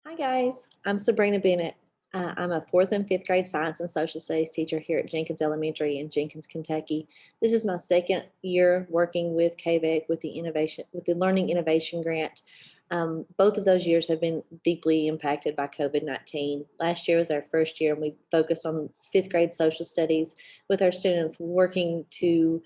Hi guys, I'm Sabrina Bennett. I'm a fourth and fifth grade science and social studies teacher here at Jenkins Elementary in Jenkins, Kentucky. This is my second year working with KVEC with the Learning Innovation Grant. Both of those years have been deeply impacted by COVID-19. Last year was our first year, and we focused on fifth grade social studies with our students working to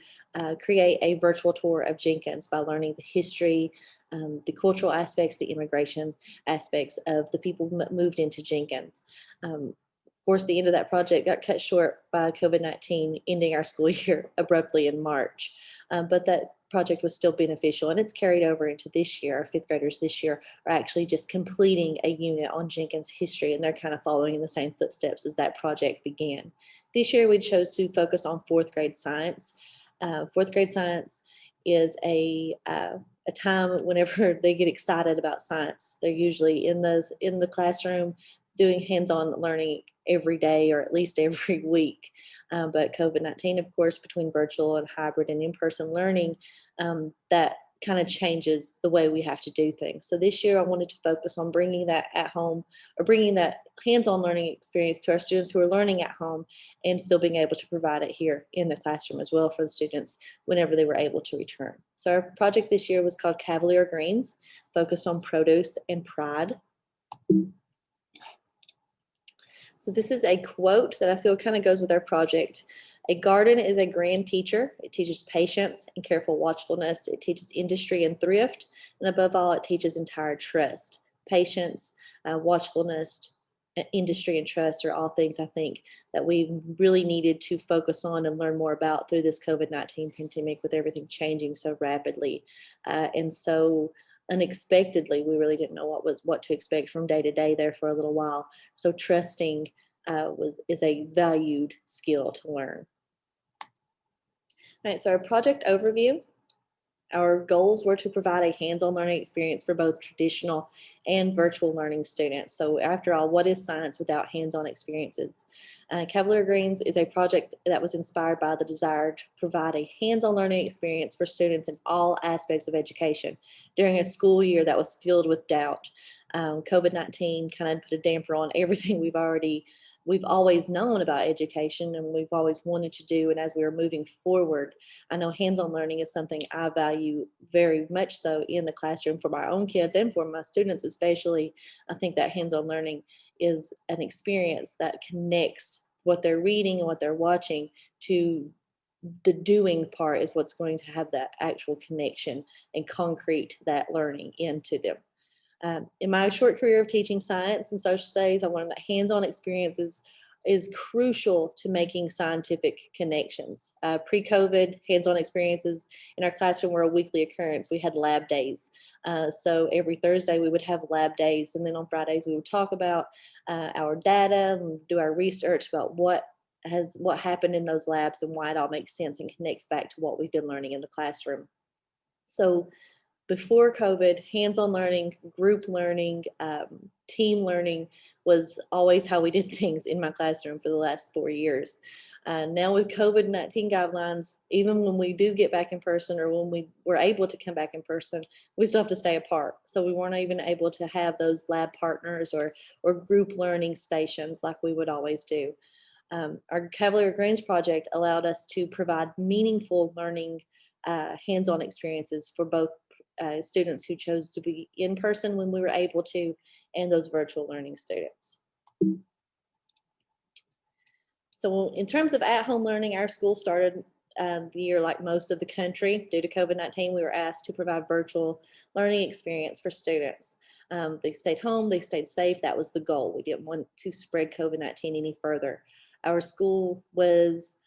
create a virtual tour of Jenkins by learning the history, the cultural aspects, the immigration aspects of the people moved into Jenkins. Of course, the end of that project got cut short by COVID-19, ending our school year abruptly in March. But that project was still beneficial, and it's carried over into this year. Our fifth graders this year are actually just completing a unit on Jenkins history, and they're kind of following in the same footsteps as that project began. This year, we chose to focus on fourth grade science. Fourth grade science is a time whenever they get excited about science. They're usually in the classroom doing hands-on learning every day or at least every week. But COVID-19, of course, between virtual and hybrid and in-person learning, that kind of changes the way we have to do things. So this year I wanted to focus on bringing that at home, or bringing that hands-on learning experience to our students who are learning at home and still being able to provide it here in the classroom as well for the students whenever they were able to return. So our project this year was called Cavalier Greens, focused on produce and pride. So this is a quote that I feel kind of goes with our project. A garden is a grand teacher. It teaches patience and careful watchfulness. It teaches industry and thrift. And above all, it teaches entire trust. Patience, watchfulness, industry and trust are all things I think that we really needed to focus on and learn more about through this COVID-19 pandemic, with everything changing so rapidly and so unexpectedly. We really didn't know what to expect from day to day there for a little while. So trusting is a valued skill to learn. All right, so our project overview. Our goals were to provide a hands-on learning experience for both traditional and virtual learning students. So after all, what is science without hands-on experiences? Cavalier Greens is a project that was inspired by the desire to provide a hands-on learning experience for students in all aspects of education during a school year that was filled with doubt. COVID-19 kind of put a damper on everything we've always known about education and we've always wanted to do. And as we are moving forward, I know hands-on learning is something I value very much so in the classroom for my own kids and for my students especially. I think that hands-on learning is an experience that connects what they're reading and what they're watching to the doing part, is what's going to have that actual connection and concrete that learning into them. In my short career of teaching science and social studies, I learned that hands-on experiences is crucial to making scientific connections. Pre-COVID, hands-on experiences in our classroom were a weekly occurrence. We had lab days. So every Thursday we would have lab days, and then on Fridays we would talk about our data and do our research about what happened in those labs and why it all makes sense and connects back to what we've been learning in the classroom. So before COVID, hands-on learning, group learning, team learning was always how we did things in my classroom for the last 4 years. Now with COVID-19 guidelines, even when we do get back in person or when we were able to come back in person, we still have to stay apart. So we weren't even able to have those lab partners or group learning stations like we would always do. Our Cavalier Greens project allowed us to provide meaningful learning hands-on experiences for both students who chose to be in person when we were able to, and those virtual learning students. So in terms of at-home learning, our school started the year like most of the country. Due to COVID-19, we were asked to provide virtual learning experience for students. They stayed home, they stayed safe. That was the goal. We didn't want to spread COVID-19 any further. Our school was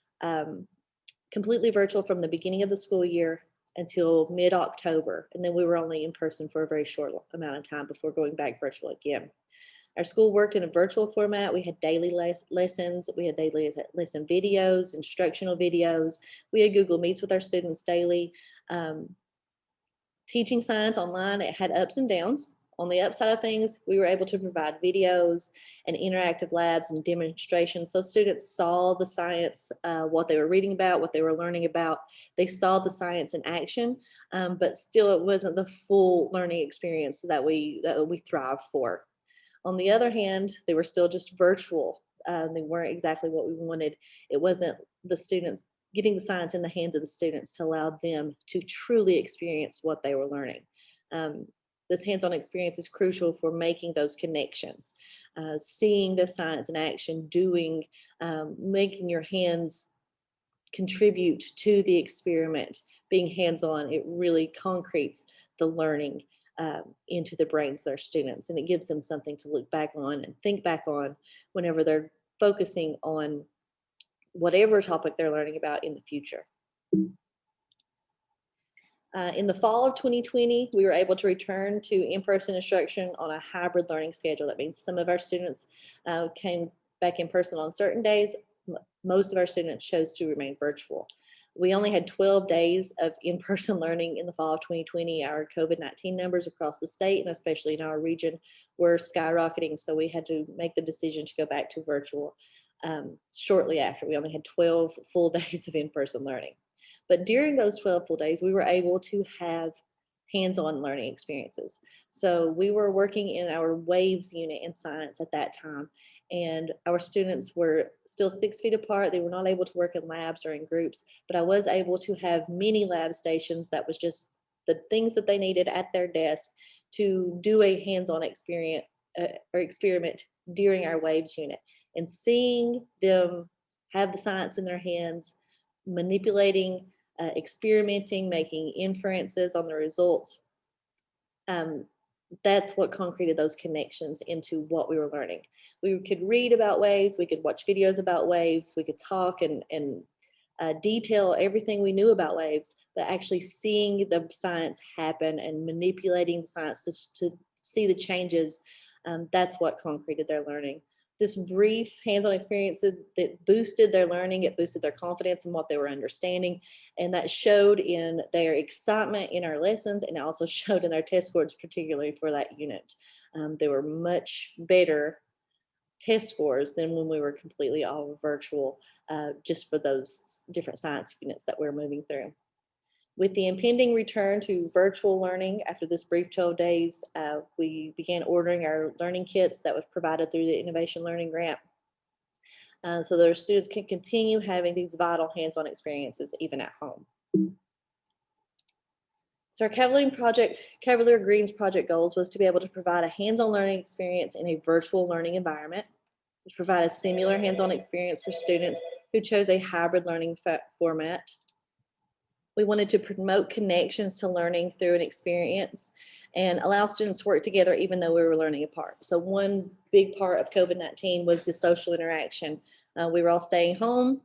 completely virtual from the beginning of the school year until mid-October, and then we were only in person for a very short amount of time before going back virtual again. Our school worked in a virtual format. We had daily lessons, we had daily lesson videos, instructional videos. We had Google Meets with our students daily. Teaching science online, it had ups and downs. On the upside of things, we were able to provide videos and interactive labs and demonstrations so students saw the science, what they were reading about, what they were learning about. They saw the science in action, but still it wasn't the full learning experience that we thrive for. On the other hand, they were still just virtual. They weren't exactly what we wanted. It wasn't the students getting the science in the hands of the students to allow them to truly experience what they were learning. Um, this hands-on experience is crucial for making those connections, seeing the science in action, doing, making your hands contribute to the experiment, being hands-on. It really concretes the learning into the brains of their students, and it gives them something to look back on and think back on whenever they're focusing on whatever topic they're learning about in the future. In the fall of 2020, we were able to return to in-person instruction on a hybrid learning schedule. That means some of our students came back in person on certain days. Most of our students chose to remain virtual. We only had 12 days of in-person learning in the fall of 2020. Our COVID-19 numbers across the state, and especially in our region, were skyrocketing. So we had to make the decision to go back to virtual shortly after. We only had 12 full days of in-person learning. But during those 12 full days, we were able to have hands-on learning experiences. So we were working in our WAVES unit in science at that time, and our students were still 6 feet apart. They were not able to work in labs or in groups, but I was able to have mini lab stations that was just the things that they needed at their desk to do a hands-on experience or experiment during our WAVES unit. And seeing them have the science in their hands, manipulating, experimenting, making inferences on the results, that's what concreted those connections into what we were learning. We could read about waves, we could watch videos about waves, we could talk and detail everything we knew about waves, but actually seeing the science happen and manipulating the science to see the changes, that's what concreted their learning. This brief hands-on experience that boosted their learning, it boosted their confidence in what they were understanding, and that showed in their excitement in our lessons, and also showed in their test scores, particularly for that unit. They were much better test scores than when we were completely all virtual, just for those different science units that we're moving through. With the impending return to virtual learning after this brief 12 days, we began ordering our learning kits that was provided through the Innovation Learning Grant, so that our students can continue having these vital hands-on experiences even at home. So our Cavalier Green's project goals was to be able to provide a hands-on learning experience in a virtual learning environment, to provide a similar hands-on experience for students who chose a hybrid learning format. We wanted to promote connections to learning through an experience and allow students to work together even though we were learning apart. So one big part of COVID-19 was the social interaction. We were all staying home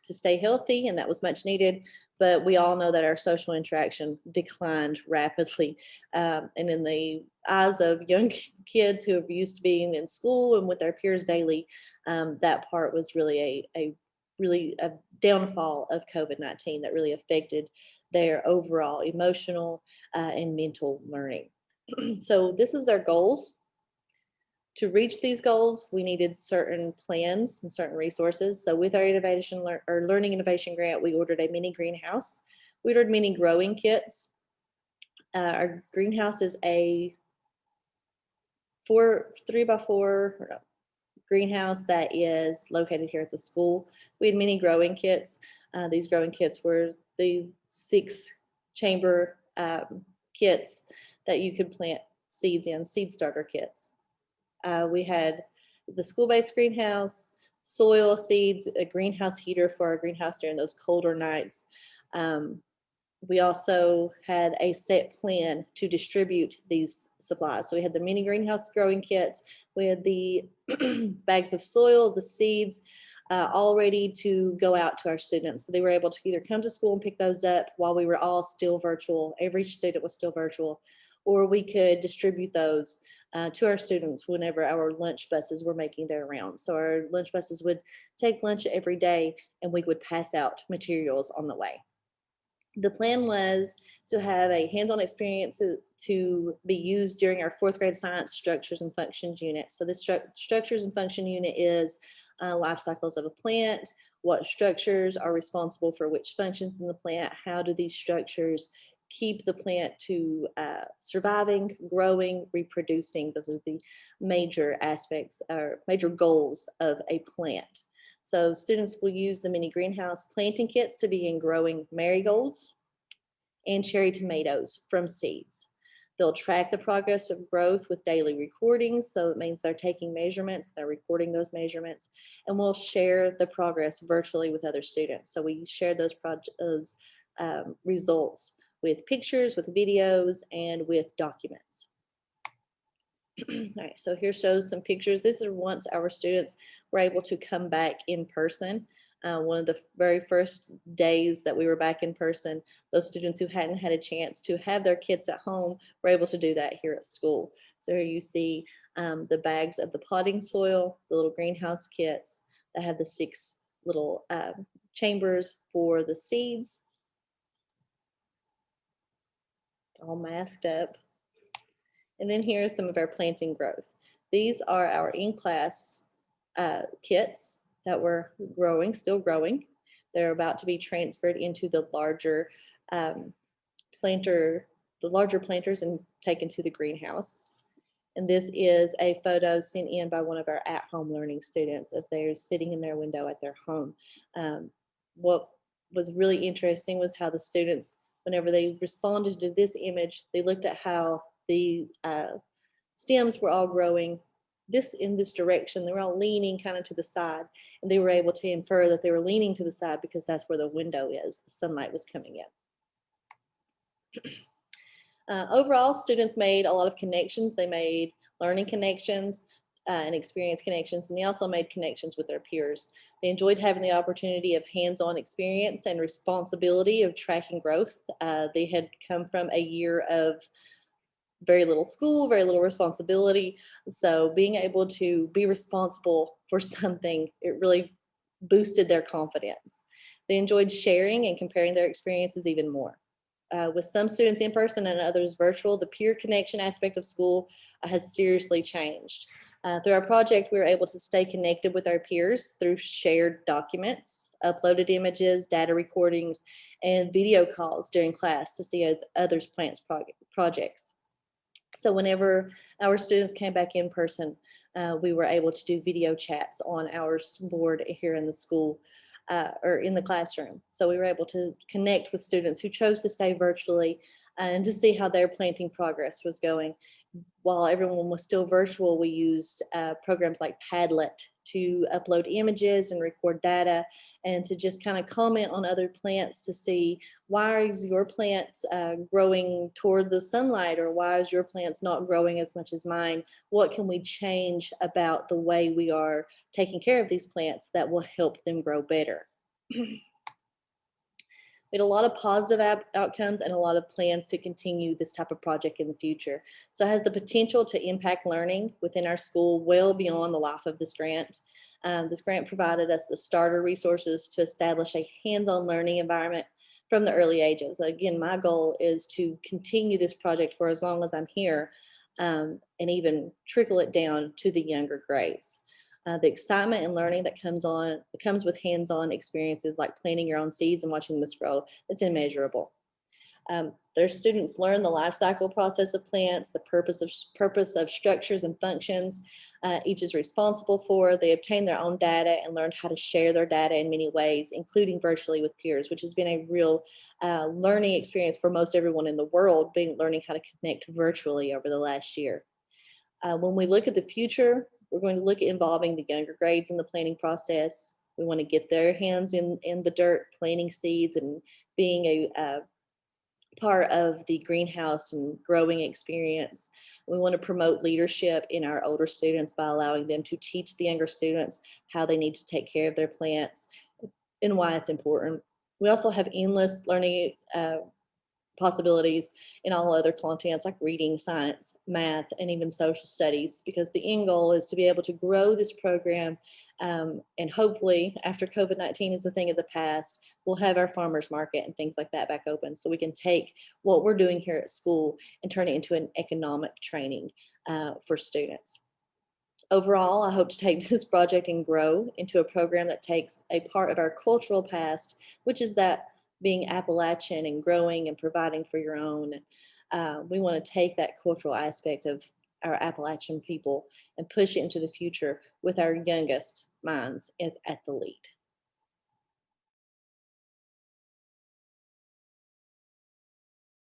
to stay healthy, and that was much needed, but we all know that our social interaction declined rapidly. And in the eyes of young kids who are used to being in school and with their peers daily, that part was really a downfall of COVID-19 that really affected their overall emotional and mental learning. So this was our goals. To reach these goals, we needed certain plans and certain resources. So with our Learning Innovation Grant, we ordered a mini greenhouse. We ordered mini growing kits. Our greenhouse is a 3x4 greenhouse that is located here at the school. We had many growing kits. These growing kits were the 6-chamber kits that you could plant seeds in, seed starter kits. We had the school-based greenhouse, soil, seeds, a greenhouse heater for our greenhouse during those colder nights. We also had a set plan to distribute these supplies. So we had the mini greenhouse growing kits, we had the bags of soil, the seeds, all ready to go out to our students. So they were able to either come to school and pick those up while we were all still virtual, every student was still virtual, or we could distribute those to our students whenever our lunch buses were making their rounds. So our lunch buses would take lunch every day, and we would pass out materials on the way. The plan was to have a hands-on experience to be used during our 4th grade science structures and functions unit. So this structures and function unit is life cycles of a plant, what structures are responsible for which functions in the plant, how do these structures keep the plant to surviving, growing, reproducing. Those are the major aspects or major goals of a plant. So students will use the mini greenhouse planting kits to begin growing marigolds and cherry tomatoes from seeds. They'll track the progress of growth with daily recordings. So it means they're taking measurements, they're recording those measurements, and we'll share the progress virtually with other students. So we share those results with pictures, with videos, and with documents. All right, so here shows some pictures. This is once our students were able to come back in person. One of the very first days that we were back in person, those students who hadn't had a chance to have their kits at home were able to do that here at school. So here you see the bags of the potting soil, the little greenhouse kits that have the 6 little chambers for the seeds, all masked up. And then here's some of our planting growth. These are our in-class kits that were growing, still growing. They're about to be transferred into the larger planters and taken to the greenhouse. And this is a photo sent in by one of our at-home learning students of theirs sitting in their window at their home. What was really interesting was how the students, whenever they responded to this image, they looked at how the stems were all growing in this direction. They were all leaning kind of to the side, and they were able to infer that they were leaning to the side because that's where the window is. The sunlight was coming in. Overall, students made a lot of connections. They made learning connections and experience connections, and they also made connections with their peers. They enjoyed having the opportunity of hands-on experience and responsibility of tracking growth. They had come from a year of very little school, very little responsibility. So being able to be responsible for something, it really boosted their confidence. They enjoyed sharing and comparing their experiences even more. With some students in person and others virtual, the peer connection aspect of school has seriously changed. Through our project, we were able to stay connected with our peers through shared documents, uploaded images, data recordings, and video calls during class to see others' plants projects. So whenever our students came back in person, we were able to do video chats on our board here in the school or in the classroom. So we were able to connect with students who chose to stay virtually and to see how their planting progress was going. While everyone was still virtual, we used programs like Padlet to upload images and record data and to just kind of comment on other plants to see why is your plant growing toward the sunlight, or why is your plants not growing as much as mine? What can we change about the way we are taking care of these plants that will help them grow better? We had a lot of positive outcomes and a lot of plans to continue this type of project in the future. So it has the potential to impact learning within our school well beyond the life of this grant. This grant provided us the starter resources to establish a hands-on learning environment from the early ages. Again, my goal is to continue this project for as long as I'm here and even trickle it down to the younger grades. The excitement and learning that comes with hands-on experiences like planting your own seeds and watching this grow, it's immeasurable. Their students learn the life cycle process of plants, the purpose of structures and functions each is responsible for. They obtain their own data and learn how to share their data in many ways, including virtually with peers, which has been a real learning experience for most everyone in the world, learning how to connect virtually over the last year. When we look at the future, we're going to look at involving the younger grades in the planting process. We want to get their hands in the dirt, planting seeds and being a part of the greenhouse and growing experience. We want to promote leadership in our older students by allowing them to teach the younger students how they need to take care of their plants and why it's important. We also have endless learning possibilities in all other contents like reading, science, math, and even social studies, because the end goal is to be able to grow this program and hopefully after COVID-19 is a thing of the past, we'll have our farmers market and things like that back open so we can take what we're doing here at school and turn it into an economic training for students. Overall, I hope to take this project and grow into a program that takes a part of our cultural past, which is that being Appalachian and growing and providing for your own. We want to take that cultural aspect of our Appalachian people and push it into the future with our youngest minds at the lead.